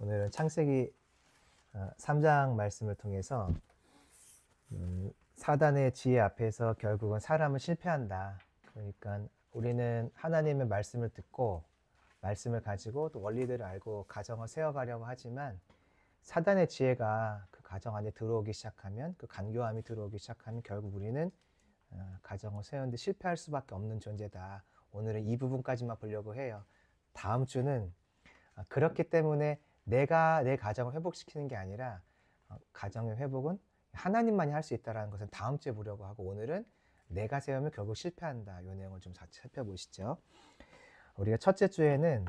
오늘은 창세기 3장 말씀을 통해서 사단의 지혜 앞에서 결국은 사람은 실패한다. 그러니까 우리는 하나님의 말씀을 듣고 말씀을 가지고 또 원리들을 알고 가정을 세워가려고 하지만 사단의 지혜가 그 가정 안에 들어오기 시작하면, 그 간교함이 들어오기 시작하면 결국 우리는 가정을 세우는데 실패할 수밖에 없는 존재다. 오늘은 이 부분까지만 보려고 해요. 다음 주는 그렇기 때문에 내가 내 가정을 회복시키는 게 아니라 가정의 회복은 하나님만이 할 수 있다는 것은 다음 주에 보려고 하고, 오늘은 내가 세우면 결국 실패한다. 이 내용을 좀 살펴보시죠. 우리가 첫째 주에는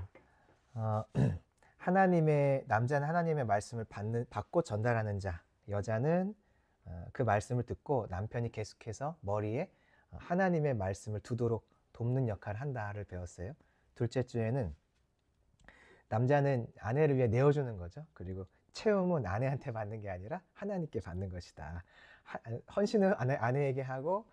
남자는 하나님의 말씀을 받고 전달하는 자, 여자는 그 말씀을 듣고 남편이 계속해서 머리에 하나님의 말씀을 두도록 돕는 역할을 한다를 배웠어요. 둘째 주에는 남자는 아내를 위해 내어주는 거죠. 그리고 채움은 아내한테 받는 게 아니라 하나님께 받는 것이다. 헌신을 아내에게 하고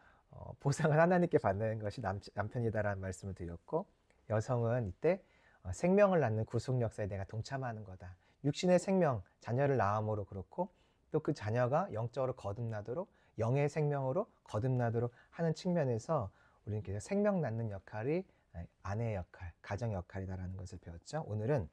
보상을 하나님께 받는 것이 남편이다라는 말씀을 드렸고, 여성은 이때 생명을 낳는 구속 역사에 내가 동참하는 거다. 육신의 생명, 자녀를 낳음으로 그렇고, 또 그 자녀가 영적으로 거듭나도록, 영의 생명으로 거듭나도록 하는 측면에서 우리는 계속 생명 낳는 역할이 아내의 역할, 가정 역할이다라는 것을 배웠죠. 오늘은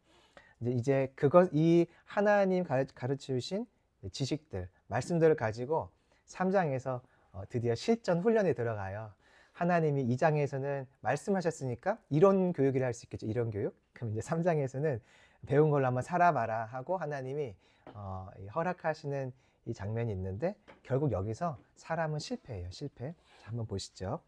이제 이 하나님 가르치신 지식들, 말씀들을 가지고 3장에서 드디어 실전 훈련에 들어가요. 하나님이 2장에서는 말씀하셨으니까 이론 교육이라 할 수 있겠죠. 이론 교육. 그럼 이제 3장에서는 배운 걸로 한번 살아봐라 하고 하나님이 허락하시는 이 장면이 있는데, 결국 여기서 사람은 실패해요. 실패. 자, 한번 보시죠.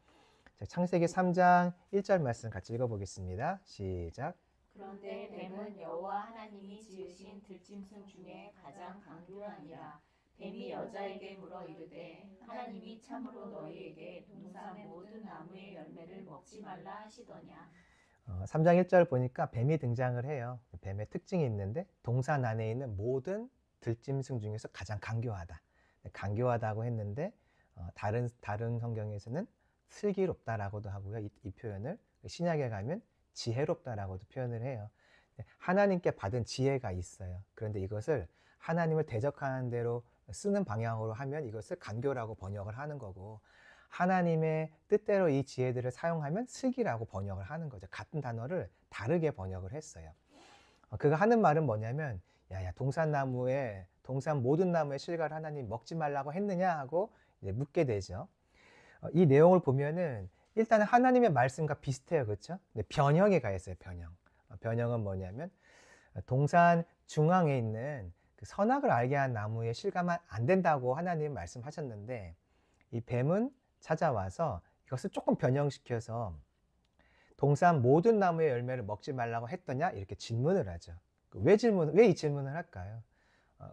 자, 창세기 3장 1절 말씀 같이 읽어보겠습니다. 시작. 그런데 뱀은 여호와 하나님이 지으신 들짐승 중에 가장 강교하니라. 뱀이 여자에게 물어 이르되 하나님이 참으로 너희에게 동산 모든 나무의 열매를 먹지 말라 하시더냐. 3장 1절 보니까 뱀이 등장을 해요. 뱀의 특징이 있는데, 동산 안에 있는 모든 들짐승 중에서 가장 강교하다. 강교하다고 했는데 다른 성경에서는 슬기롭다라고도 하고요. 이 표현을 신약에 가면 지혜롭다라고도 표현을 해요. 하나님께 받은 지혜가 있어요. 그런데 이것을 하나님을 대적하는 대로 쓰는 방향으로 하면 이것을 간교라고 번역을 하는 거고, 하나님의 뜻대로 이 지혜들을 사용하면 슬기라고 번역을 하는 거죠. 같은 단어를 다르게 번역을 했어요. 그가 하는 말은 뭐냐면, 야야, 동산 모든 나무의 실과를 하나님 먹지 말라고 했느냐 하고 이제 묻게 되죠. 이 내용을 보면은 일단은 하나님의 말씀과 비슷해요. 그렇죠? 근데 변형에 가 있어요. 변형은 뭐냐면, 동산 중앙에 있는 그 선악을 알게 한 나무의 실과만 안 된다고 하나님 말씀하셨는데, 이 뱀은 찾아와서 이것을 조금 변형시켜서 동산 모든 나무의 열매를 먹지 말라고 했더냐 이렇게 질문을 하죠. 왜 이 질문을 할까요?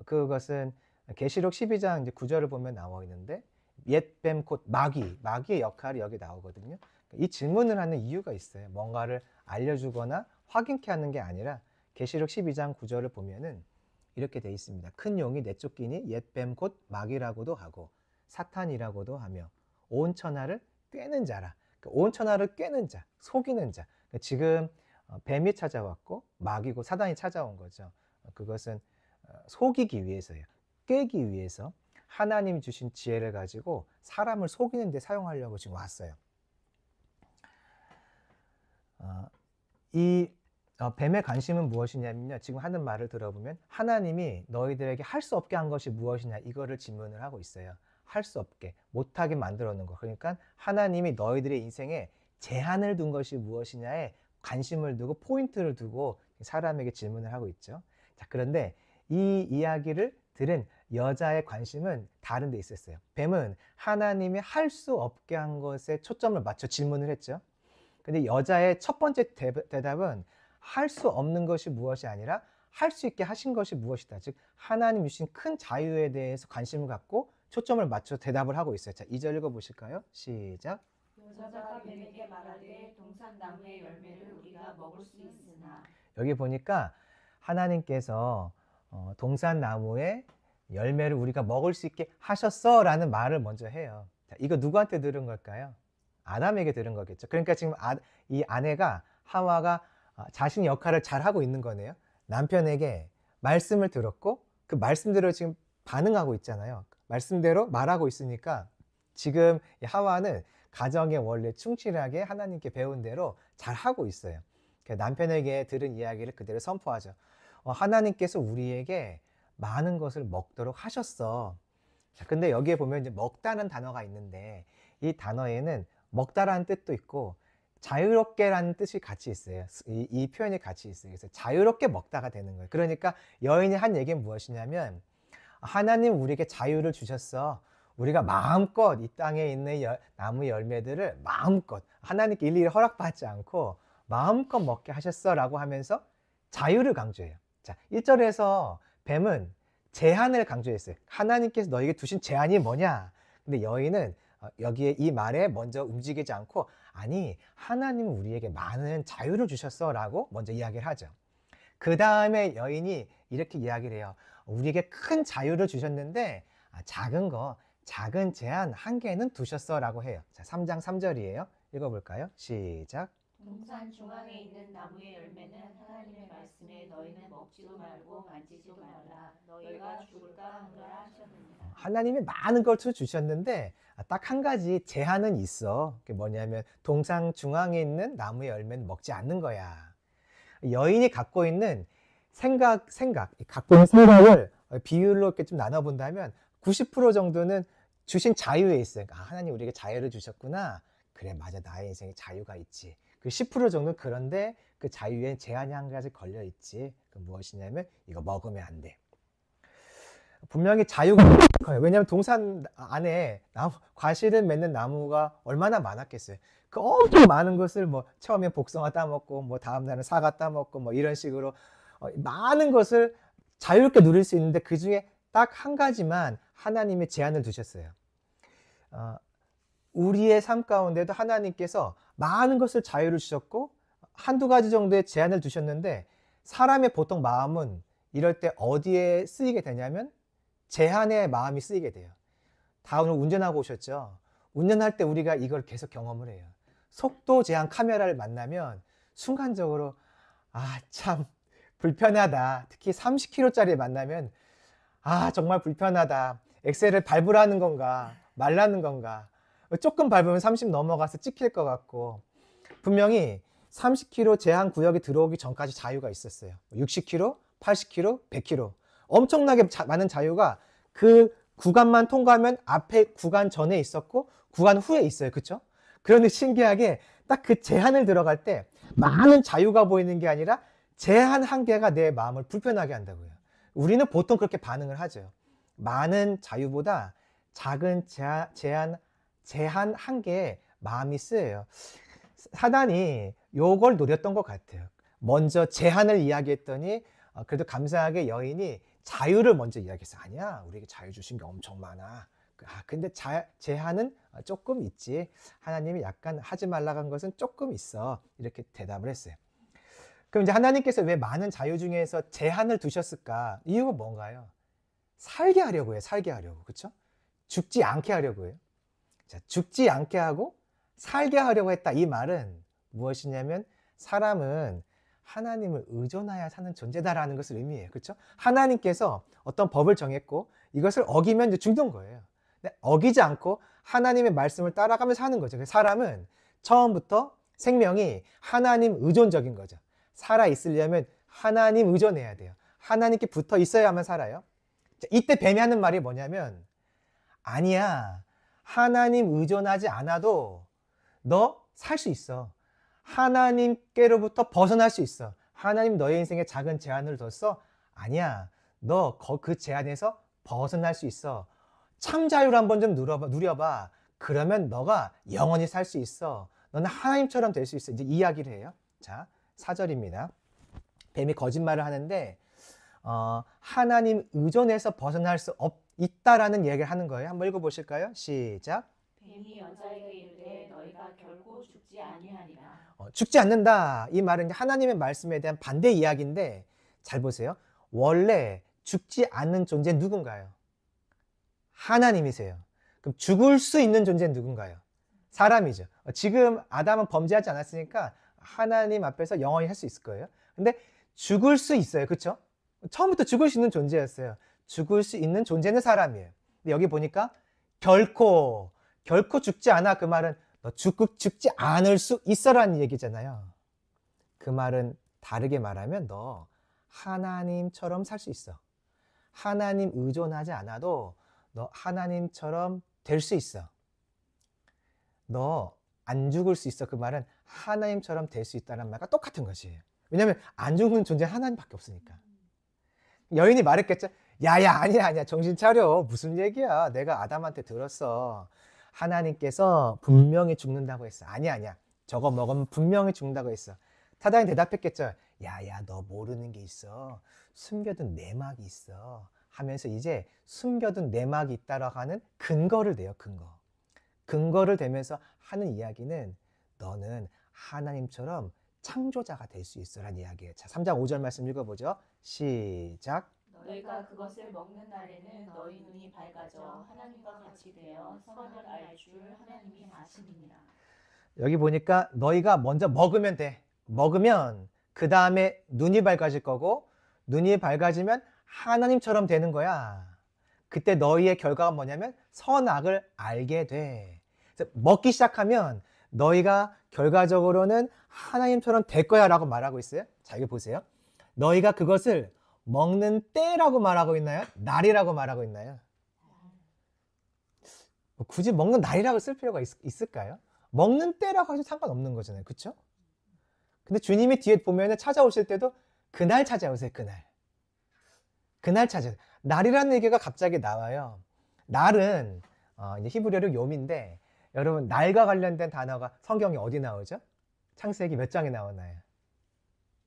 그것은 계시록 12장 이제 9절을 보면 나와 있는데, 옛뱀 곧 마귀의 역할이 여기 나오거든요. 이 질문을 하는 이유가 있어요. 뭔가를 알려주거나 확인케 하는 게 아니라, 계시록 12장 9절을 보면은 이렇게 돼 있습니다. 큰 용이 내쫓기니 옛뱀 곧 마귀라고도 하고 사탄이라고도 하며 온 천하를 꿰는 자라. 온 천하를 꿰는 자, 속이는 자. 지금 뱀이 찾아왔고 마귀고 사단이 찾아온 거죠. 그것은 속이기 위해서예요. 꿰기 위해서 하나님이 주신 지혜를 가지고 사람을 속이는 데 사용하려고 지금 왔어요. 이 뱀의 관심은 무엇이냐면요, 지금 하는 말을 들어보면 하나님이 너희들에게 할 수 없게 한 것이 무엇이냐, 이거를 질문을 하고 있어요. 할 수 없게, 못하게 만들어 놓은 거. 그러니까 하나님이 너희들의 인생에 제한을 둔 것이 무엇이냐에 관심을 두고 포인트를 두고 사람에게 질문을 하고 있죠. 자, 그런데 이 이야기를 들은 여자의 관심은 다른 데 있었어요. 뱀은 하나님이 할 수 없게 한 것에 초점을 맞춰 질문을 했죠. 근데 여자의 첫 번째 대답은 할 수 없는 것이 무엇이 아니라 할 수 있게 하신 것이 무엇이다. 즉 하나님 주신 큰 자유에 대해서 관심을 갖고 초점을 맞춰 대답을 하고 있어요. 자, 2절 읽어보실까요? 시작. 여자가 뱀에게 말하되 동산 나무의 열매를 우리가 먹을 수 있으나. 여기 보니까 하나님께서 동산 나무의 열매를 우리가 먹을 수 있게 하셨어 라는 말을 먼저 해요. 자, 이거 누구한테 들은 걸까요? 아담에게 들은 거겠죠. 그러니까 지금 이 아내가, 하와가 자신의 역할을 잘 하고 있는 거네요. 남편에게 말씀을 들었고 그 말씀대로 지금 반응하고 있잖아요. 말씀대로 말하고 있으니까 지금 이 하와는 가정의 원리에 충실하게 하나님께 배운 대로 잘 하고 있어요. 남편에게 들은 이야기를 그대로 선포하죠. 하나님께서 우리에게 많은 것을 먹도록 하셨어. 자, 근데 여기에 보면 이제 먹다는 단어가 있는데 이 단어에는 먹다라는 뜻도 있고 자유롭게라는 뜻이 같이 있어요. 이 표현이 같이 있어요. 그래서 자유롭게 먹다가 되는 거예요. 그러니까 여인이 한 얘기는 무엇이냐면 하나님 우리에게 자유를 주셨어. 우리가 마음껏 이 땅에 있는 나무 열매들을 마음껏 하나님께 일일이 허락받지 않고 마음껏 먹게 하셨어 라고 하면서 자유를 강조해요. 자, 1절에서 뱀은 제한을 강조했어요. 하나님께서 너에게 두신 제한이 뭐냐? 근데 여인은 여기에 이 말에 먼저 움직이지 않고 아니 하나님은 우리에게 많은 자유를 주셨어 라고 먼저 이야기를 하죠. 그 다음에 여인이 이렇게 이야기를 해요. 우리에게 큰 자유를 주셨는데 작은 거 작은 제한 한계는 두셨어 라고 해요. 자, 3장 3절이에요. 읽어볼까요? 시작. 동산 중앙에 있는 나무의 열매는 하나님의 말씀에 너희는 먹지도 말고 만지지도 말라. 너희가 죽을까 하노라 하셨느니라. 하나님이 많은 것을 주셨는데 딱 한 가지 제한은 있어. 그게 뭐냐면 동산 중앙에 있는 나무의 열매는 먹지 않는 거야. 여인이 갖고 있는 갖고 있는 생각을 비율로 이렇게 좀 나눠본다면 90% 정도는 주신 자유에 있어요. 하나님 우리에게 자유를 주셨구나. 그래 맞아 나의 인생에 자유가 있지. 그 10% 정도는 그런데 그 자유에 제한이 한 가지 걸려 있지. 그 무엇이냐면 이거 먹으면 안 돼. 분명히 자유가 커요. 왜냐하면 동산 안에 과실을 맺는 나무가 얼마나 많았겠어요. 그 엄청 많은 것을 뭐 처음에 복숭아 따먹고 뭐 다음 날은 사과 따먹고 뭐 이런 식으로 많은 것을 자유롭게 누릴 수 있는데 그 중에 딱 한 가지만 하나님의 제한을 두셨어요. 우리의 삶 가운데도 하나님께서 많은 것을 자유를 주셨고 한두 가지 정도의 제한을 두셨는데 사람의 보통 마음은 이럴 때 어디에 쓰이게 되냐면 제한의 마음이 쓰이게 돼요. 다 오늘 운전하고 오셨죠? 운전할 때 우리가 이걸 계속 경험을 해요. 속도 제한 카메라를 만나면 순간적으로 참 불편하다. 특히 30km짜리 만나면 정말 불편하다. 엑셀을 밟으라는 건가 말라는 건가. 조금 밟으면 30 넘어가서 찍힐 것 같고 분명히 30km 제한 구역에 들어오기 전까지 자유가 있었어요. 60km, 80km, 100km 엄청나게 많은 자유가 그 구간만 통과하면 앞에 구간 전에 있었고 구간 후에 있어요. 그렇죠? 그런데 신기하게 딱 그 제한을 들어갈 때 많은 자유가 보이는 게 아니라 제한 한계가 내 마음을 불편하게 한다고요. 우리는 보통 그렇게 반응을 하죠. 많은 자유보다 작은 제한 한계에 마음이 쓰여요. 사단이 요걸 노렸던 것 같아요. 먼저 제한을 이야기했더니 그래도 감사하게 여인이 자유를 먼저 이야기했어요. 아니야, 우리에게 자유 주신 게 엄청 많아. 근데 제한은 조금 있지. 하나님이 약간 하지 말라고 한 것은 조금 있어. 이렇게 대답을 했어요. 그럼 이제 하나님께서 왜 많은 자유 중에서 제한을 두셨을까? 이유가 뭔가요? 살게 하려고 해요. 살게 하려고. 그렇죠? 죽지 않게 하려고 해요. 자, 죽지 않게 하고 살게 하려고 했다. 이 말은 무엇이냐면 사람은 하나님을 의존하여 사는 존재다라는 것을 의미해요. 그렇죠? 하나님께서 어떤 법을 정했고 이것을 어기면 이제 죽는 거예요. 근데 어기지 않고 하나님의 말씀을 따라가면서 사는 거죠. 사람은 처음부터 생명이 하나님 의존적인 거죠. 살아 있으려면 하나님 의존해야 돼요. 하나님께 붙어 있어야만 살아요. 자, 이때 뱀이 하는 말이 뭐냐면 아니야. 하나님 의존하지 않아도 너 살 수 있어. 하나님께로부터 벗어날 수 있어. 하나님 너의 인생에 작은 제한을 뒀어? 아니야. 너 그 제한에서 벗어날 수 있어. 참 자유를 한번 좀 누려봐. 그러면 너가 영원히 살 수 있어. 너는 하나님처럼 될 수 있어. 이제 이야기를 해요. 자, 4절입니다. 뱀이 거짓말을 하는데 하나님 의존에서 벗어날 수 있다라는 얘기를 하는 거예요. 한번 읽어보실까요? 시작. 뱀이 여자에게 이르되 너희가 결코 죽지 아니하리라. 죽지 않는다. 이 말은 하나님의 말씀에 대한 반대 이야기인데 잘 보세요. 원래 죽지 않는 존재는 누군가요? 하나님이세요. 그럼 죽을 수 있는 존재는 누군가요? 사람이죠. 지금 아담은 범죄하지 않았으니까 하나님 앞에서 영원히 할 수 있을 거예요. 근데 죽을 수 있어요. 그렇죠? 처음부터 죽을 수 있는 존재였어요. 죽을 수 있는 존재는 사람이에요. 근데 여기 보니까 결코 죽지 않아. 그 말은 너 죽지 않을 수 있어라는 얘기잖아요. 그 말은 다르게 말하면 너 하나님처럼 살 수 있어. 하나님 의존하지 않아도 너 하나님처럼 될 수 있어. 너 안 죽을 수 있어. 그 말은 하나님처럼 될 수 있다는 말과 똑같은 것이에요. 왜냐하면 안 죽는 존재 하나님밖에 없으니까. 여인이 말했겠죠. 야야, 아니야 정신 차려. 무슨 얘기야. 내가 아담한테 들었어. 하나님께서 분명히 죽는다고 했어. 아니야 저거 먹으면 분명히 죽는다고 했어. 사단이 대답했겠죠. 야야, 너 모르는 게 있어. 숨겨둔 내막이 있어. 하면서 이제 숨겨둔 내막이 있다라고 하는 근거를 대요. 근거를 대면서 하는 이야기는 너는 하나님처럼 창조자가 될 수 있어라는 이야기예요. 자, 3장 5절 말씀 읽어보죠. 시작. 너희가 그것을 먹는 날에는 너희 눈이 밝아져 하나님과 같이 되어 선을 알 줄 하나님이 아심이니라. 여기 보니까 너희가 먼저 먹으면 돼. 먹으면 그 다음에 눈이 밝아질 거고, 눈이 밝아지면 하나님처럼 되는 거야. 그때 너희의 결과가 뭐냐면 선악을 알게 돼. 그래서 먹기 시작하면 너희가 결과적으로는 하나님처럼 될 거야 라고 말하고 있어요. 자, 여기 보세요. 너희가 그것을 먹는 때라고 말하고 있나요? 날이라고 말하고 있나요? 굳이 먹는 날이라고 쓸 필요가 있을까요? 먹는 때라고 해도 상관없는 거잖아요. 그렇죠? 근데 주님이 뒤에 보면은 찾아오실 때도 그날 찾아오세요. 그날 찾아오세요. 날이라는 얘기가 갑자기 나와요. 날은 이제 히브리어로 욤인데, 여러분 날과 관련된 단어가 성경에 어디 나오죠? 창세기 몇 장에 나오나요?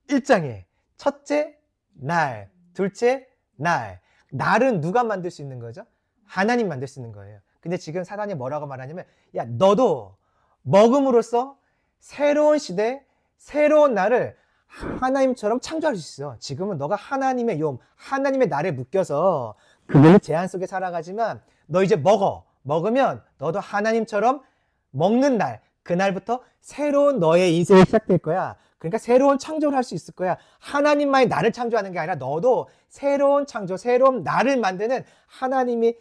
1장에 첫째 날, 둘째 날. 날은 누가 만들 수 있는 거죠? 하나님 만들 수 있는 거예요. 근데 지금 사단이 뭐라고 말하냐면, 야, 너도 먹음으로써 새로운 시대, 새로운 날을 하나님처럼 창조할 수 있어. 지금은 너가 하나님의 욤, 하나님의 날에 묶여서 그의 제한 속에 살아가지만, 너 이제 먹으면 너도 하나님처럼 먹는 날, 그날부터 새로운 너의 인생이 시작될 거야. 그러니까 새로운 창조를 할 수 있을 거야. 하나님만이 나를 창조하는 게 아니라 너도 새로운 창조, 새로운 나를 만드는, 하나님이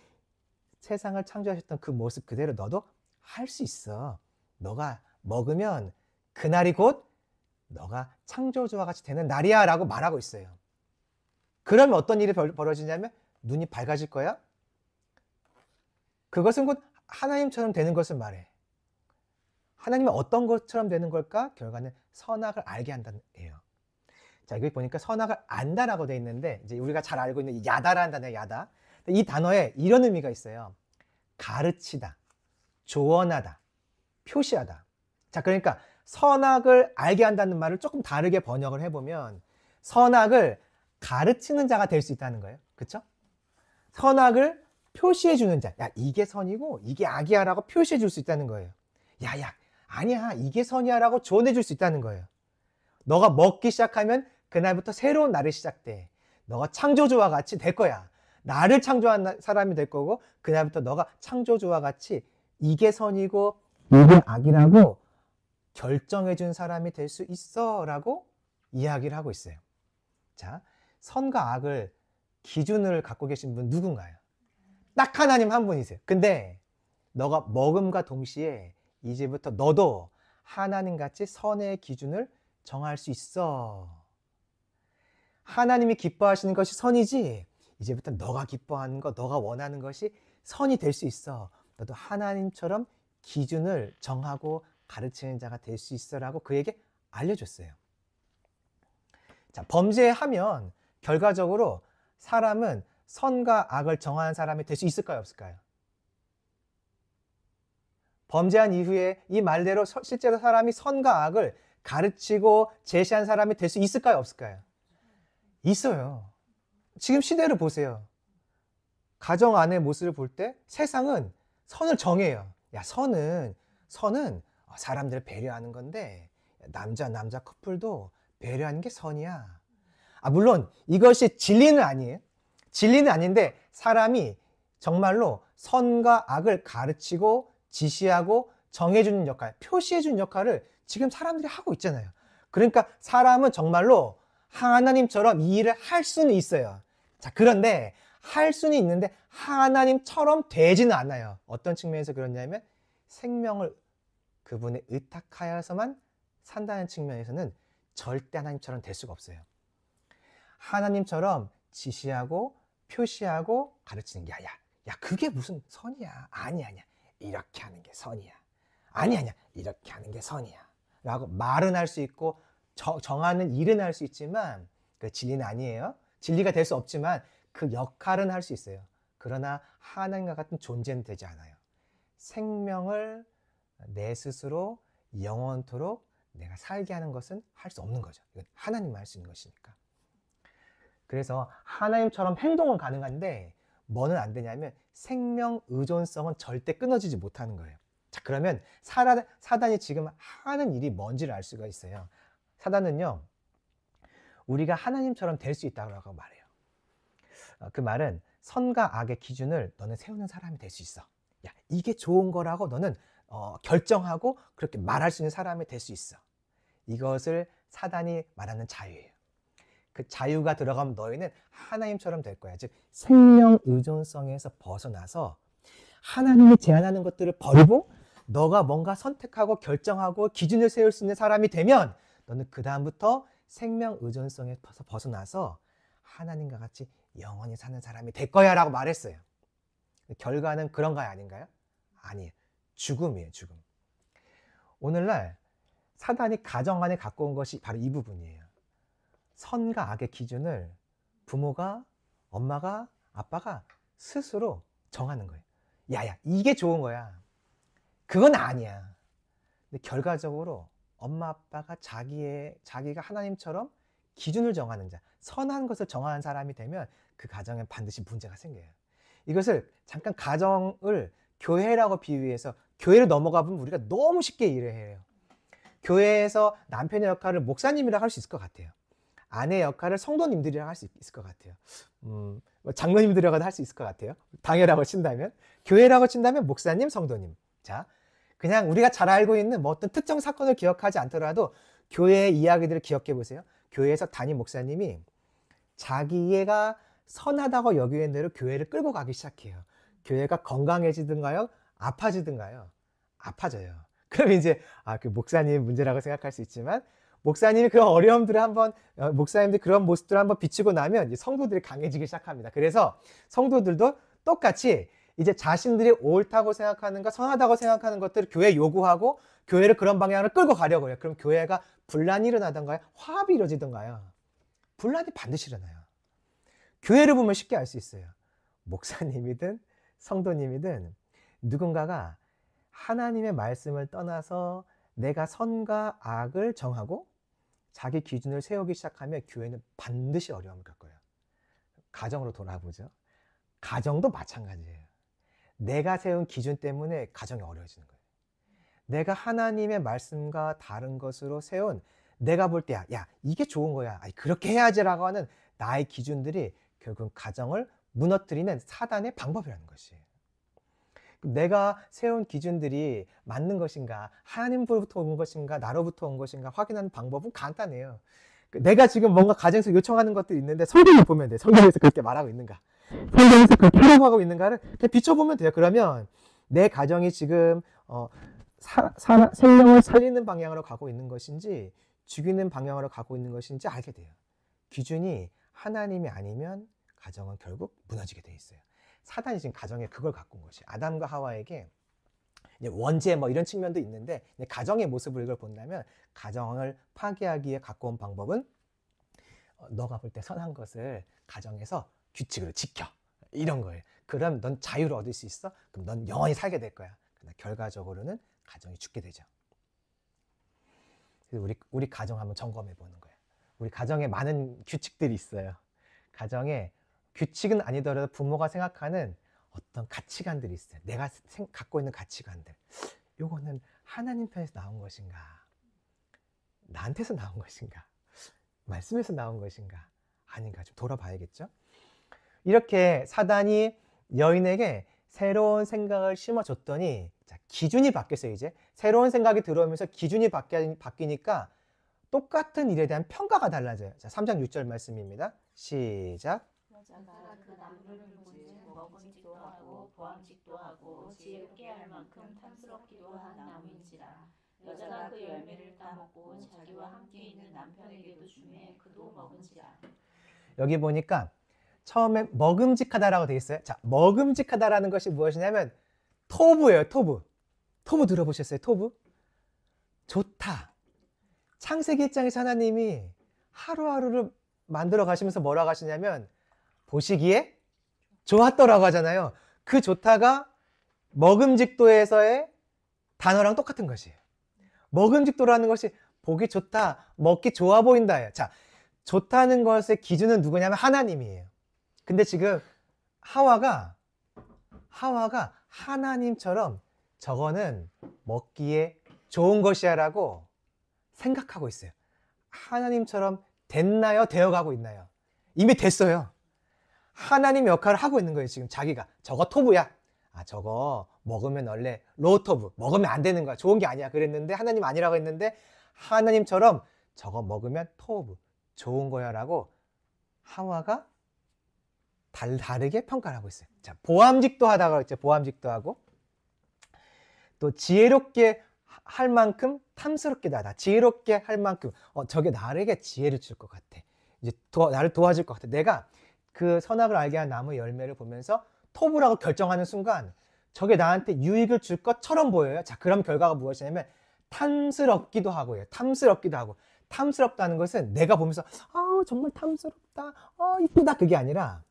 세상을 창조하셨던 그 모습 그대로 너도 할 수 있어. 너가 먹으면 그날이 곧 너가 창조주와 같이 되는 날이야 라고 말하고 있어요. 그러면 어떤 일이 벌어지냐면 눈이 밝아질 거야. 그것은 곧 하나님처럼 되는 것을 말해. 하나님은 어떤 것처럼 되는 걸까? 결과는 선악을 알게 한다는 예요. 자, 여기 보니까 선악을 안다라고 되어 있는데, 이제 우리가 잘 알고 있는 야다라는 단어예요. 야다. 이 단어에 이런 의미가 있어요. 가르치다, 조언하다, 표시하다. 자, 그러니까 선악을 알게 한다는 말을 조금 다르게 번역을 해보면 선악을 가르치는 자가 될 수 있다는 거예요. 그렇죠? 선악을 표시해 주는 자. 야, 이게 선이고 이게 악이야 라고 표시해 줄 수 있다는 거예요. 야, 아니야, 이게 선이야 라고 조언해 줄 수 있다는 거예요. 너가 먹기 시작하면 그날부터 새로운 날이 시작돼. 너가 창조주와 같이 될 거야. 나를 창조한 사람이 될 거고, 그날부터 너가 창조주와 같이 이게 선이고 이게 악이라고 결정해 준 사람이 될 수 있어 라고 이야기를 하고 있어요. 자, 선과 악을 기준을 갖고 계신 분 누군가요? 딱 하나님 한 분이세요. 근데 너가 먹음과 동시에 이제부터 너도 하나님같이 선의 기준을 정할 수 있어. 하나님이 기뻐하시는 것이 선이지, 이제부터 너가 기뻐하는 것, 너가 원하는 것이 선이 될 수 있어. 너도 하나님처럼 기준을 정하고 가르치는 자가 될 수 있어라고 그에게 알려줬어요. 자, 범죄하면 결과적으로 사람은 선과 악을 정하는 사람이 될 수 있을까요, 없을까요? 범죄한 이후에 이 말대로 실제로 사람이 선과 악을 가르치고 제시한 사람이 될 수 있을까요, 없을까요? 있어요. 지금 시대를 보세요. 가정 안의 모습을 볼 때 세상은 선을 정해요. 야, 선은 사람들을 배려하는 건데, 남자 커플도 배려하는 게 선이야. 물론 이것이 진리는 아니에요. 진리는 아닌데 사람이 정말로 선과 악을 가르치고 지시하고 정해주는 역할, 표시해주는 역할을 지금 사람들이 하고 있잖아요. 그러니까 사람은 정말로 하나님처럼 이 일을 할 수는 있어요. 자, 그런데 할 수는 있는데 하나님처럼 되지는 않아요. 어떤 측면에서 그러냐면 생명을 그분에 의탁하여서만 산다는 측면에서는 절대 하나님처럼 될 수가 없어요. 하나님처럼 지시하고 표시하고 가르치는 게 야, 그게 무슨 선이야. 아니야. 이렇게 하는 게 선이야. 아니야. 이렇게 하는 게 선이야. 라고 말은 할 수 있고 정하는 일은 할 수 있지만 그 진리는 아니에요. 진리가 될 수 없지만 그 역할은 할 수 있어요. 그러나 하나님과 같은 존재는 되지 않아요. 생명을 내 스스로 영원토록 내가 살게 하는 것은 할 수 없는 거죠. 이건 하나님만 할 수 있는 것이니까. 그래서 하나님처럼 행동은 가능한데 뭐는 안 되냐면 생명 의존성은 절대 끊어지지 못하는 거예요. 자, 그러면 사단이 지금 하는 일이 뭔지를 알 수가 있어요. 사단은요, 우리가 하나님처럼 될 수 있다고 말해요. 그 말은 선과 악의 기준을 너는 세우는 사람이 될 수 있어. 야, 이게 좋은 거라고 너는 결정하고 그렇게 말할 수 있는 사람이 될 수 있어. 이것을 사단이 말하는 자유예요. 그 자유가 들어가면 너희는 하나님처럼 될 거야. 즉 생명 의존성에서 벗어나서 하나님이 제안하는 것들을 버리고 너가 뭔가 선택하고 결정하고 기준을 세울 수 있는 사람이 되면 너는 그 다음부터 생명 의존성에서 벗어나서 하나님과 같이 영원히 사는 사람이 될 거야 라고 말했어요. 결과는 그런가요? 아닌가요? 아니에요. 죽음이에요. 죽음. 오늘날 사단이 가정 안에 갖고 온 것이 바로 이 부분이에요. 선과 악의 기준을 부모가, 엄마가, 아빠가 스스로 정하는 거예요. 야, 이게 좋은 거야. 그건 아니야. 근데 결과적으로 엄마, 아빠가 자기가 하나님처럼 기준을 정하는 자, 선한 것을 정하는 사람이 되면 그 가정엔 반드시 문제가 생겨요. 이것을 잠깐 가정을 교회라고 비유해서 교회를 넘어가 보면 우리가 너무 쉽게 이해해요. 교회에서 남편의 역할을 목사님이라고 할 수 있을 것 같아요. 아내의 역할을 성도님들이라고 할 수 있을 것 같아요. 장로님들이라고도 할 수 있을 것 같아요. 당연하고 친다면. 교회라고 친다면 목사님, 성도님. 자, 그냥 우리가 잘 알고 있는 뭐 어떤 특정 사건을 기억하지 않더라도 교회의 이야기들을 기억해 보세요. 교회에서 담임 목사님이 자기가 선하다고 여기는 대로 교회를 끌고 가기 시작해요. 교회가 건강해지든가요? 아파지든가요? 아파져요. 그럼 이제 그 목사님 문제라고 생각할 수 있지만 목사님이 그런 어려움들을 목사님들이 그런 모습들을 한번 비추고 나면 이제 성도들이 강해지기 시작합니다. 그래서 성도들도 똑같이 이제 자신들이 옳다고 생각하는 것, 선하다고 생각하는 것들을 교회에 요구하고 교회를 그런 방향으로 끌고 가려고 해요. 그럼 교회가 분란이 일어나던가요? 화합이 이루어지던가요? 분란이 반드시 일어나요. 교회를 보면 쉽게 알 수 있어요. 목사님이든 성도님이든 누군가가 하나님의 말씀을 떠나서 내가 선과 악을 정하고 자기 기준을 세우기 시작하면 교회는 반드시 어려움을 겪어요. 가정으로 돌아보죠. 가정도 마찬가지예요. 내가 세운 기준 때문에 가정이 어려워지는 거예요. 내가 하나님의 말씀과 다른 것으로 세운 내가 볼 때 야, 이게 좋은 거야. 그렇게 해야지라고 하는 나의 기준들이 결국 가정을 무너뜨리는 사단의 방법이라는 것이에요. 내가 세운 기준들이 맞는 것인가, 하나님으로부터 온 것인가, 나로부터 온 것인가 확인하는 방법은 간단해요. 내가 지금 뭔가 가정에서 요청하는 것들이 있는데 성경을 보면 돼. 성경에서 그렇게 말하고 있는가, 성경에서 그렇게 하라고 하고 있는가를 그냥 비춰보면 돼요. 그러면 내 가정이 지금 생명을 살리는 방향으로 가고 있는 것인지 죽이는 방향으로 가고 있는 것인지 알게 돼요. 기준이 하나님이 아니면 가정은 결국 무너지게 돼 있어요. 사단이 지금 가정에 그걸 갖고 온 것이 아담과 하와에게 원죄 뭐 이런 측면도 있는데 가정의 모습을 이걸 본다면 가정을 파괴하기에 갖고 온 방법은 너가 볼 때 선한 것을 가정에서 규칙으로 지켜 이런 거예요. 그럼 넌 자유를 얻을 수 있어? 그럼 넌 영원히 살게 될 거야. 그러나 결과적으로는 가정이 죽게 되죠. 그래서 우리 가정 한번 점검해 보는 거예요. 우리 가정에 많은 규칙들이 있어요. 가정에 규칙은 아니더라도 부모가 생각하는 어떤 가치관들이 있어요. 내가 갖고 있는 가치관들. 요거는 하나님 편에서 나온 것인가? 나한테서 나온 것인가? 말씀에서 나온 것인가? 아닌가? 좀 돌아봐야겠죠? 이렇게 사단이 여인에게 새로운 생각을 심어줬더니 자, 기준이 바뀌었어요. 이제 새로운 생각이 들어오면서 기준이 바뀌니까 똑같은 일에 대한 평가가 달라져요. 자, 3장 6절 말씀입니다. 시작. 여자가 그 나무를 본즉 먹음직도 하고 보암직도 하고 지혜롭게 할 만큼 탐스럽기도 한 나무인지라. 여자가 그 열매를 따먹고 자기와 함께 있는 남편에게도 주매 그도 먹은지라. 여기 보니까 처음에 먹음직하다라고 되어 있어요. 자, 먹음직하다라는 것이 무엇이냐면 토부예요. 토부. 토부 들어보셨어요? 토부? 좋다. 창세기 1장에서 하나님이 하루하루를 만들어 가시면서 뭐라고 하시냐면 보시기에 좋았더라고 하잖아요. 그 좋다가 먹음직도에서의 단어랑 똑같은 것이에요. 먹음직도라는 것이 보기 좋다, 먹기 좋아 보인다예요. 자, 좋다는 것의 기준은 누구냐면 하나님이에요. 근데 지금 하와가 하나님처럼 저거는 먹기에 좋은 것이야 라고 생각하고 있어요. 하나님처럼 됐나요? 되어가고 있나요? 이미 됐어요. 하나님 역할을 하고 있는 거예요. 지금 자기가 저거 토부야. 아, 저거 먹으면 원래 로토부, 먹으면 안 되는 거야. 좋은 게 아니야. 그랬는데 하나님 아니라고 했는데 하나님처럼 저거 먹으면 토부, 좋은 거야 라고 하와가 다르게 평가를 하고 있어요. 자, 보암직도 하다가 그랬죠. 보암직도 하고 또 지혜롭게 할 만큼 탐스럽기도 하다. 지혜롭게 할 만큼 저게 나에게 지혜를 줄 것 같아. 이제 나를 도와줄 것 같아. 내가 그 선악을 알게 한 나무 열매를 보면서 토부라고 결정하는 순간 저게 나한테 유익을 줄 것처럼 보여요. 자, 그럼 결과가 무엇이냐면 탐스럽기도 하고요. 탐스럽기도 하고. 탐스럽다는 것은 내가 보면서 정말 탐스럽다. 이쁘다. 그게 아니라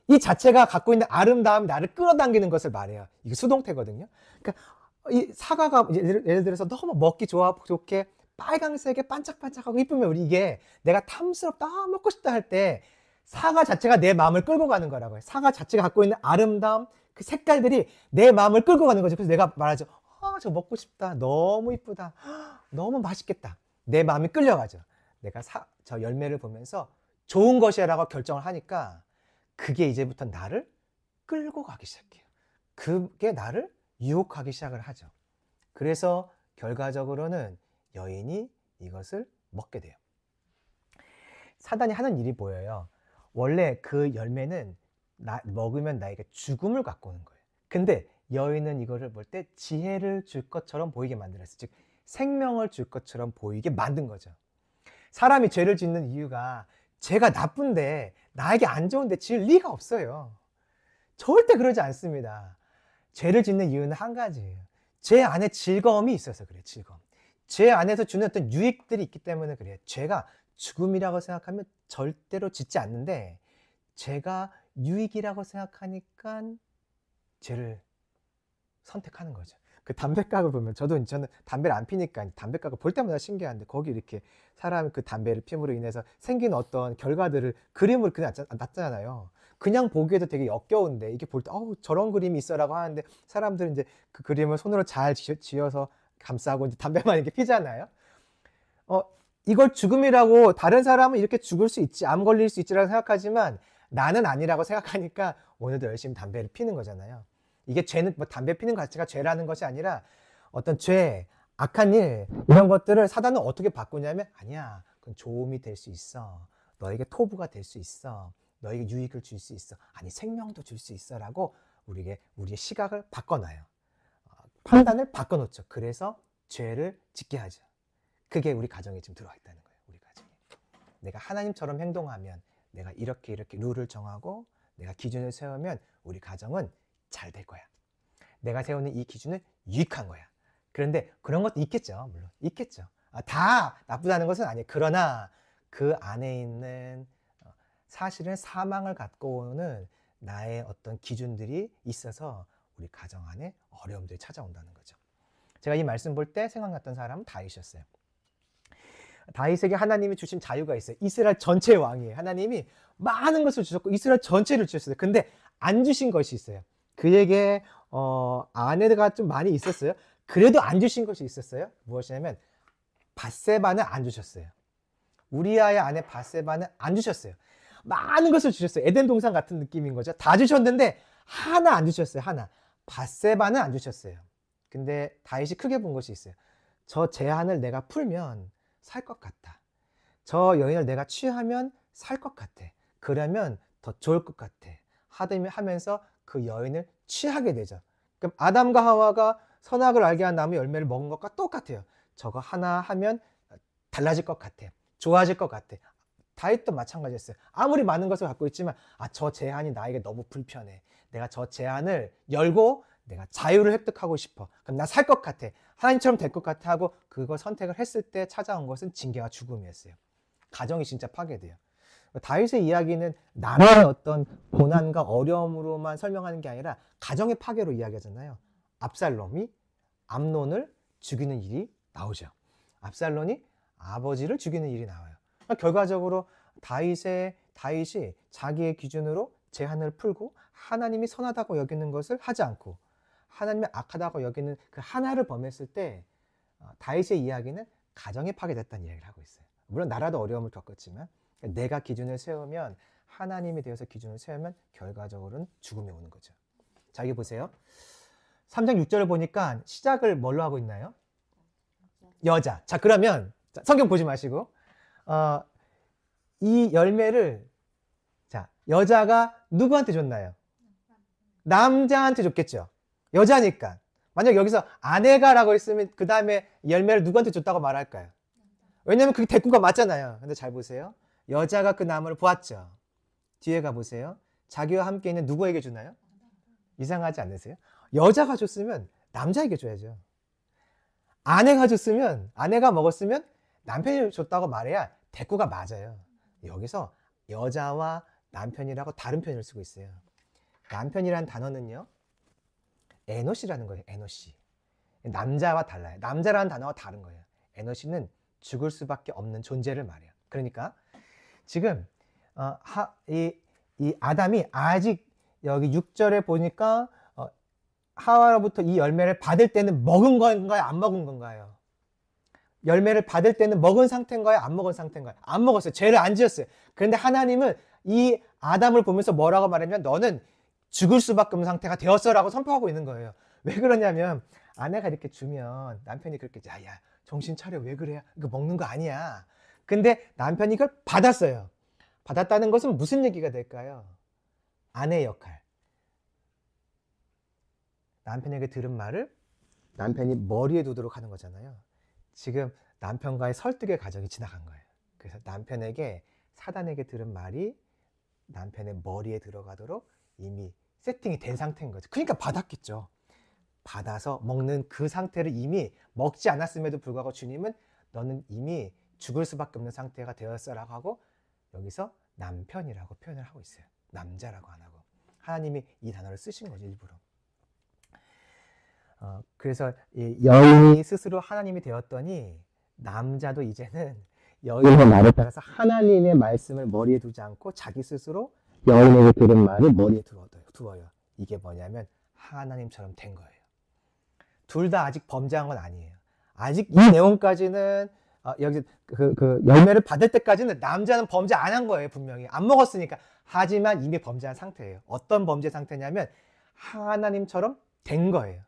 이 자체가 갖고 있는 아름다움이 나를 끌어당기는 것을 말해요. 이게 수동태거든요. 그러니까 이 사과가 예를 들어서 너무 먹기 좋게 빨강색에 반짝반짝하고 이쁘면 우리 이게 내가 탐스럽다, 먹고 싶다 할 때 사과 자체가 내 마음을 끌고 가는 거라고요. 사과 자체가 갖고 있는 아름다움, 그 색깔들이 내 마음을 끌고 가는 거죠. 그래서 내가 말하죠. 저 먹고 싶다. 너무 이쁘다. 너무 맛있겠다. 내 마음이 끌려가죠. 내가 저 열매를 보면서 좋은 것이라고 결정을 하니까 그게 이제부터 나를 끌고 가기 시작해요. 그게 나를 유혹하기 시작을 하죠. 그래서 결과적으로는 여인이 이것을 먹게 돼요. 사단이 하는 일이 보여요. 원래 그 열매는 먹으면 나에게 죽음을 갖고 오는 거예요. 근데 여인은 이거를 볼 때 지혜를 줄 것처럼 보이게 만들었어요. 즉 생명을 줄 것처럼 보이게 만든 거죠. 사람이 죄를 짓는 이유가 죄가 나쁜데 나에게 안 좋은데 지을 리가 없어요. 절대 그러지 않습니다. 죄를 짓는 이유는 한 가지예요. 죄 안에 즐거움이 있어서 그래요. 즐거움. 죄 안에서 주는 어떤 유익들이 있기 때문에 그래요. 죄가 죽음이라고 생각하면 절대로 짓지 않는데 죄가 유익이라고 생각하니까 죄를 선택하는 거죠. 그 담배각을 보면 저는 담배를 안 피니까 담배각을 볼 때마다 신기한데 거기 이렇게 사람이 그 담배를 피움으로 인해서 생긴 어떤 결과들을 그림으로 그냥 놨잖아요. 그냥 보기에도 되게 역겨운데 이게 볼 때 저런 그림이 있어라고 하는데 사람들은 이제 그 그림을 손으로 잘 지어서 감싸고 이제 담배만 이렇게 피잖아요. 이걸 죽음이라고 다른 사람은 이렇게 죽을 수 있지, 암 걸릴 수 있지라고 생각하지만 나는 아니라고 생각하니까 오늘도 열심히 담배를 피는 거잖아요. 이게 죄는 뭐 담배 피는 자체가 죄라는 것이 아니라 어떤 죄, 악한 일 이런 것들을 사단은 어떻게 바꾸냐면 아니야, 그건 조음이 될 수 있어. 너에게 토부가 될 수 있어. 너에게 유익을 줄 수 있어. 아니 생명도 줄 수 있어라고 우리의 시각을 바꿔놔요. 판단을 바꿔놓죠. 그래서 죄를 짓게 하죠. 그게 우리 가정에 지금 들어와 있다는 거예요. 우리 가정에. 내가 하나님처럼 행동하면 내가 이렇게 룰을 정하고 내가 기준을 세우면 우리 가정은 잘 될 거야. 내가 세우는 이 기준은 유익한 거야. 그런데 그런 것도 있겠죠. 물론 있겠죠. 다 나쁘다는 것은 아니에요. 그러나 그 안에 있는 사실은 사망을 갖고 오는 나의 어떤 기준들이 있어서 우리 가정 안에 어려움들이 찾아온다는 거죠. 제가 이 말씀 볼 때 생각났던 사람은 다윗이었어요. 다윗에게 하나님이 주신 자유가 있어요. 이스라엘 전체의 왕이에요. 하나님이 많은 것을 주셨고 이스라엘 전체를 주셨어요. 근데 안 주신 것이 있어요. 그에게 아내가 좀 많이 있었어요. 그래도 안 주신 것이 있었어요. 무엇이냐면 밧세바는 안 주셨어요. 우리아의 아내 밧세바는 안 주셨어요. 많은 것을 주셨어요. 에덴 동산 같은 느낌인 거죠. 다 주셨는데 하나 안 주셨어요. 하나. 밧세바는 안 주셨어요. 근데 다윗이 크게 본 것이 있어요. 저 제한을 내가 풀면 살 것 같다. 저 여인을 내가 취하면 살 것 같아. 그러면 더 좋을 것 같아. 하면서 그 여인을 취하게 되죠. 그럼 아담과 하와가 선악을 알게 한 나무 열매를 먹은 것과 똑같아요. 저거 하나 하면 달라질 것 같아. 좋아질 것 같아. 다윗도 마찬가지였어요. 아무리 많은 것을 갖고 있지만 저 제한이 나에게 너무 불편해. 내가 저 제한을 열고 내가 자유를 획득하고 싶어. 그럼 나 살 것 같아. 하나님처럼 될 것 같아 하고 그걸 선택을 했을 때 찾아온 것은 징계와 죽음이었어요. 가정이 진짜 파괴돼요. 다윗의 이야기는 나라의 어떤 고난과 어려움으로만 설명하는 게 아니라 가정의 파괴로 이야기하잖아요. 압살롬이 암논을 죽이는 일이 나오죠. 압살롬이 아버지를 죽이는 일이 나와요. 그러니까 결과적으로 다윗이 자기의 기준으로 제한을 풀고 하나님이 선하다고 여기는 것을 하지 않고 하나님이 악하다고 여기는 그 하나를 범했을 때 다윗의 이야기는 가정이 파괴됐다는 이야기를 하고 있어요. 물론 나라도 어려움을 겪었지만 내가 기준을 세우면 하나님에 대해서 기준을 세우면 결과적으로는 죽음이 오는 거죠. 자, 여기 보세요. 3장 6절을 보니까 시작을 뭘로 하고 있나요? 여자. 자, 그러면 성경 보지 마시고 이 열매를 자, 여자가 누구한테 줬나요? 남자한테 줬겠죠. 여자니까. 만약 여기서 아내가라고 했으면 그 다음에 열매를 누구한테 줬다고 말할까요? 왜냐면 그게 대꾸가 맞잖아요. 근데 잘 보세요. 여자가 그 나무를 보았죠. 뒤에 가보세요. 자기와 함께 있는 누구에게 주나요? 이상하지 않으세요? 여자가 줬으면 남자에게 줘야죠. 아내가 줬으면, 아내가 먹었으면 남편이 줬다고 말해야 대꾸가 맞아요. 여기서 여자와 남편이라고 다른 표현을 쓰고 있어요. 남편이라는 단어는요, 에노시라는 거예요. 에노시. 남자와 달라요. 남자라는 단어와 다른 거예요. 에노시는 죽을 수밖에 없는 존재를 말해요. 그러니까 지금 이 아담이 아직 여기 6절에 보니까 하와로부터 이 열매를 받을 때는 먹은 건가요? 안 먹은 건가요? 열매를 받을 때는 먹은 상태인가요? 안 먹은 상태인가요? 안 먹었어요. 죄를 안 지었어요. 그런데 하나님은 이 아담을 보면서 뭐라고 말하냐면 너는 죽을 수밖에 없는 상태가 되었어라고 선포하고 있는 거예요. 왜 그러냐면 아내가 이렇게 주면 남편이 그렇게 야야 정신 차려 왜 그래? 이거 먹는 거 아니야. 근데 남편이 이걸 받았어요. 받았다는 것은 무슨 얘기가 될까요? 아내의 역할. 남편에게 들은 말을 남편이 머리에 두도록 하는 거잖아요. 지금 남편과의 설득의 과정이 지나간 거예요. 그래서 남편에게 사단에게 들은 말이 남편의 머리에 들어가도록 이미 세팅이 된 상태인 거죠. 그러니까 받았겠죠. 받아서 먹는 그 상태를 이미 먹지 않았음에도 불구하고 주님은 너는 이미 죽을 수밖에 없는 상태가 되었어라고 하고 여기서 남편이라고 표현을 하고 있어요. 남자라고 안 하고. 하나님이 이 단어를 쓰신 거죠, 일부러. 그래서 이 여인이 스스로 하나님이 되었더니 남자도 이제는 여인의 말에 따라서 하나님의 말씀을 머리에 두지 않고 자기 스스로 여인에게 들은 말을 머리에 두어요. 이게 뭐냐면 하나님처럼 된 거예요. 둘 다 아직 범죄한 건 아니에요. 아직 이 내용까지는 여기 그 열매를 받을 때까지는 남자는 범죄 안 한 거예요. 분명히 안 먹었으니까. 하지만 이미 범죄한 상태예요. 어떤 범죄 상태냐면 하나님처럼 된 거예요.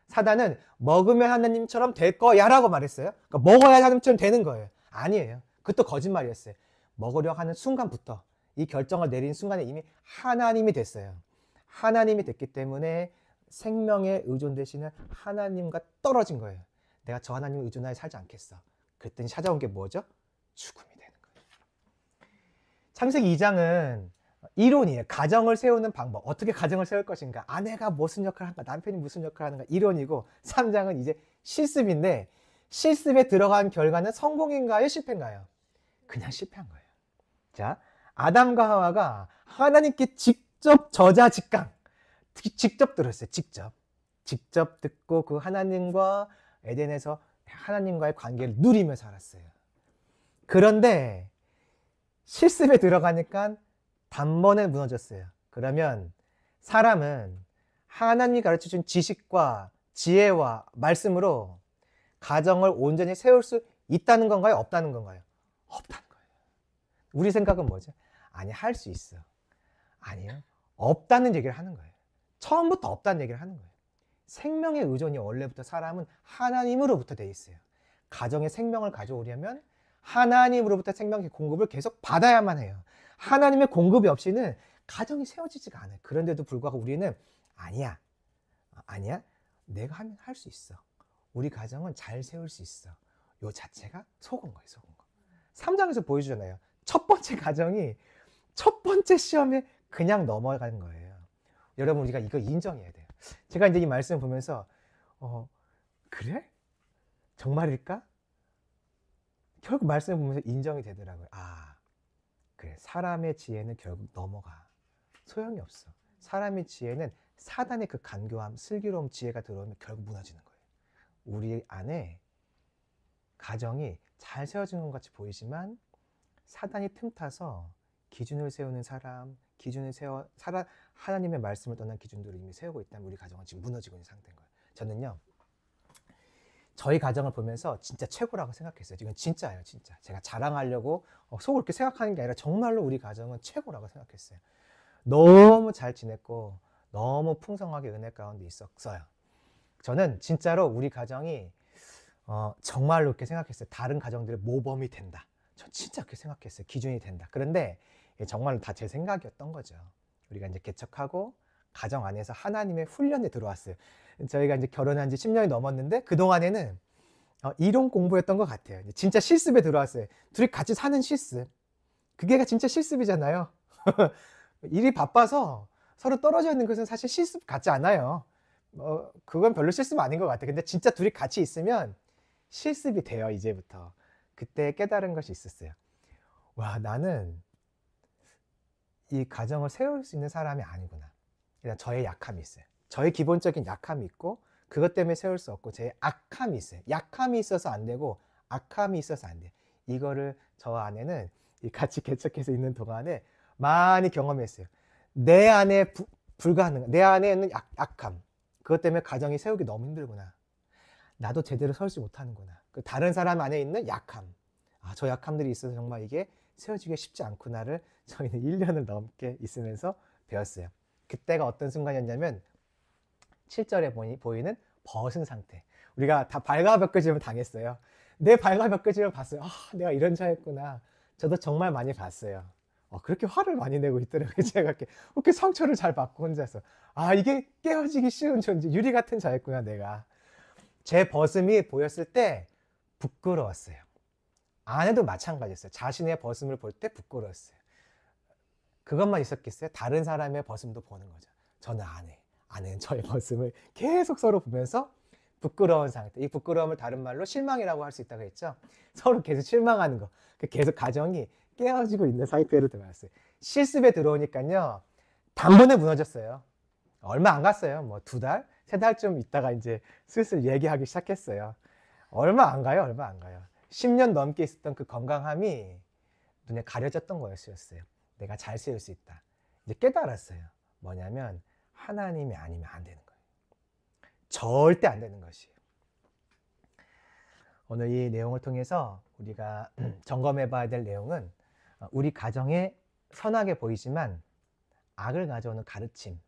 사단은 먹으면 하나님처럼 될 거야 라고 말했어요. 그러니까 먹어야 하나님처럼 되는 거예요. 아니에요. 그것도 거짓말이었어요. 먹으려 하는 순간부터 이 결정을 내린 순간에 이미 하나님이 됐어요. 하나님이 됐기 때문에 생명에 의존되시는 하나님과 떨어진 거예요. 내가 저 하나님을 의존하여 살지 않겠어. 그랬더니 찾아온 게 뭐죠? 죽음이 되는 거예요. 창세기 2장은 이론이에요. 가정을 세우는 방법. 어떻게 가정을 세울 것인가. 아내가 무슨 역할을 하는가. 남편이 무슨 역할을 하는가. 이론이고 3장은 이제 실습인데 실습에 들어간 결과는 성공인가요? 실패인가요? 그냥 실패한 거예요. 자, 아담과 하와가 하나님께 직접 저자직강. 직접 들었어요. 직접 듣고 그 하나님과 에덴에서 하나님과의 관계를 누리며 살았어요. 그런데 실습에 들어가니까 단번에 무너졌어요. 그러면 사람은 하나님이 가르쳐준 지식과 지혜와 말씀으로 가정을 온전히 세울 수 있다는 건가요? 없다는 건가요? 없다는 거예요. 우리 생각은 뭐죠? 아니, 할 수 있어. 아니요. 없다는 얘기를 하는 거예요. 처음부터 없다는 얘기를 하는 거예요. 생명의 의존이 원래부터 사람은 하나님으로부터 돼 있어요. 가정에 생명을 가져오려면 하나님으로부터 생명의 공급을 계속 받아야만 해요. 하나님의 공급이 없이는 가정이 세워지지가 않아요. 그런데도 불구하고 우리는 아니야. 아니야. 내가 하면 할 수 있어. 우리 가정은 잘 세울 수 있어. 요 자체가 속은 거예요. 속은 거. 3장에서 보여주잖아요. 첫 번째 가정이 첫 번째 시험에 그냥 넘어가는 거예요. 여러분 우리가 이거 인정해야 돼요. 제가 이제 이 말씀을 보면서 그래? 정말일까? 결국 말씀을 보면서 인정이 되더라고요. 아, 그래. 사람의 지혜는 결국 넘어가. 소용이 없어. 사람의 지혜는 사단의 그 간교함, 슬기로움, 지혜가 들어오면 결국 무너지는 거예요. 우리 안에 가정이 잘 세워진 것 같이 보이지만 사단이 틈타서 기준을 세우는 사람, 하나님의 말씀을 떠난 기준들을 이미 세우고 있다면 우리 가정은 지금 무너지고 있는 상태인 거예요. 저는요, 저희 가정을 보면서 진짜 최고라고 생각했어요. 이건 진짜예요, 진짜. 제가 자랑하려고 속으로 그렇게 생각하는 게 아니라 정말로 우리 가정은 최고라고 생각했어요. 너무 잘 지냈고 너무 풍성하게 은혜 가운데 있었어요. 저는 진짜로 우리 가정이 정말로 그렇게 생각했어요. 다른 가정들의 모범이 된다. 전 진짜 그렇게 생각했어요. 기준이 된다. 그런데 정말로 다 제 생각이었던 거죠. 우리가 이제 개척하고 가정 안에서 하나님의 훈련에 들어왔어요. 저희가 이제 결혼한 지 10년이 넘었는데 그동안에는 이론 공부였던 것 같아요. 진짜 실습에 들어왔어요. 둘이 같이 사는 실습. 그게 진짜 실습이잖아요. 일이 바빠서 서로 떨어져 있는 것은 사실 실습 같지 않아요. 그건 별로 실습 아닌 것 같아요. 근데 진짜 둘이 같이 있으면 실습이 돼요, 이제부터. 그때 깨달은 것이 있었어요. 와, 나는 이 가정을 세울 수 있는 사람이 아니구나. 그냥 저의 약함이 있어요. 저의 기본적인 약함이 있고 그것 때문에 세울 수 없고 제 악함이 있어요. 약함이 있어서 안 되고 악함이 있어서 안 돼요. 이거를 저 안에는 같이 개척해서 있는 동안에 많이 경험했어요. 내 안에 불가능, 내 안에 있는 약함. 그것 때문에 가정이 세우기 너무 힘들구나. 나도 제대로 설지 못하는구나. 다른 사람 안에 있는 약함. 저 약함들이 있어서 정말 이게 세워지기 쉽지 않구나를 저희는 1년을 넘게 있으면서 배웠어요. 그때가 어떤 순간이었냐면 7절에 보이는 벗은 상태. 우리가 다 발가벗겨짐을 당했어요. 내 발가벗겨짐을 봤어요. 내가 이런 자였구나. 저도 정말 많이 봤어요. 그렇게 화를 많이 내고 있더라고요. 제가 그렇게 상처를 잘 받고 혼자서. 이게 깨어지기 쉬운 존재. 유리 같은 자였구나, 내가. 제 벗음이 보였을 때 부끄러웠어요. 아내도 마찬가지였어요. 자신의 벗음을 볼 때 부끄러웠어요. 그것만 있었겠어요? 다른 사람의 벗음도 보는 거죠. 저는 아내는 저의 벗음을 계속 서로 보면서 부끄러운 상태. 이 부끄러움을 다른 말로 실망이라고 할 수 있다고 했죠. 서로 계속 실망하는 거. 계속 가정이 깨어지고 있는 상태로 들어왔어요. 실습에 들어오니까요, 단번에 무너졌어요. 얼마 안 갔어요. 뭐 2달, 3달쯤 있다가 이제 슬슬 얘기하기 시작했어요. 얼마 안 가요. 10년 넘게 있었던 그 건강함이 눈에 가려졌던 거였어요. 내가 잘 세울 수 있다. 이제 깨달았어요. 뭐냐면 하나님이 아니면 안 되는 거예요. 절대 안 되는 것이에요. 오늘 이 내용을 통해서 우리가 점검해 봐야 될 내용은 우리 가정에 선하게 보이지만 악을 가져오는 가르침,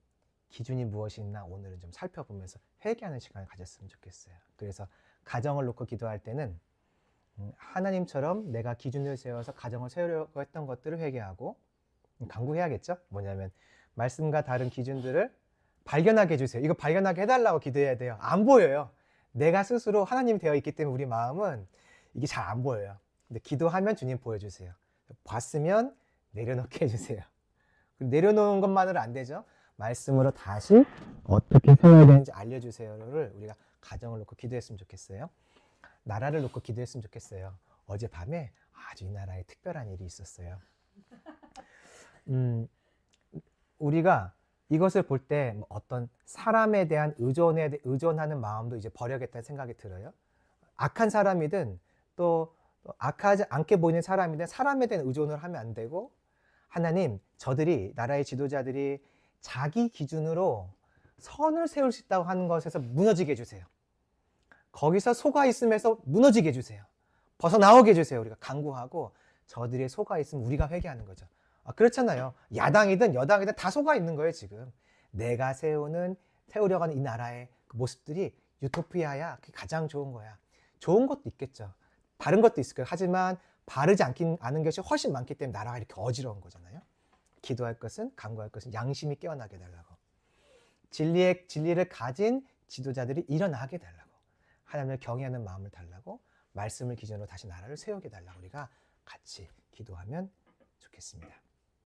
기준이 무엇이 있나 오늘은 좀 살펴보면서 회개하는 시간을 가졌으면 좋겠어요. 그래서 가정을 놓고 기도할 때는 하나님처럼 내가 기준을 세워서 가정을 세우려고 했던 것들을 회개하고 간구해야겠죠? 뭐냐면 말씀과 다른 기준들을 발견하게 해주세요. 이거 발견하게 해달라고 기도해야 돼요. 안 보여요. 내가 스스로 하나님이 되어 있기 때문에 우리 마음은 이게 잘 안 보여요. 근데 기도하면 주님 보여주세요. 봤으면 내려놓게 해주세요. 내려놓은 것만으로 안 되죠. 말씀으로 다시 어떻게 세워야 되는지 알려주세요를 우리가 가정을 놓고 기도했으면 좋겠어요. 나라를 놓고 기도했으면 좋겠어요. 어젯밤에 아주 이 나라에 특별한 일이 있었어요. 우리가 이것을 볼 때 어떤 사람에 대한 의존하는 마음도 이제 버려야겠다는 생각이 들어요. 악한 사람이든 또 악하지 않게 보이는 사람이든 사람에 대한 의존을 하면 안 되고, 하나님, 저들이, 나라의 지도자들이 자기 기준으로 선을 세울 수 있다고 하는 것에서 무너지게 해주세요. 거기서 속아 있음에서 무너지게 해주세요. 벗어나오게 해주세요. 우리가 간구하고 저들의 속아 있으면 우리가 회개하는 거죠. 그렇잖아요. 야당이든 여당이든 다 속아 있는 거예요, 지금. 내가 세우려고 하는 이 나라의 그 모습들이 유토피아야. 그게 가장 좋은 거야. 좋은 것도 있겠죠. 다른 것도 있을 거예요. 하지만 바르지 않은 것이 훨씬 많기 때문에 나라가 이렇게 어지러운 거잖아요. 기도할 것은, 간구할 것은 양심이 깨어나게 해달라고. 진리를 가진 지도자들이 일어나게 해달라고. 하나님을 경외하는 마음을 달라고. 말씀을 기준으로 다시 나라를 세우게 해달라고 우리가 같이 기도하면 좋겠습니다.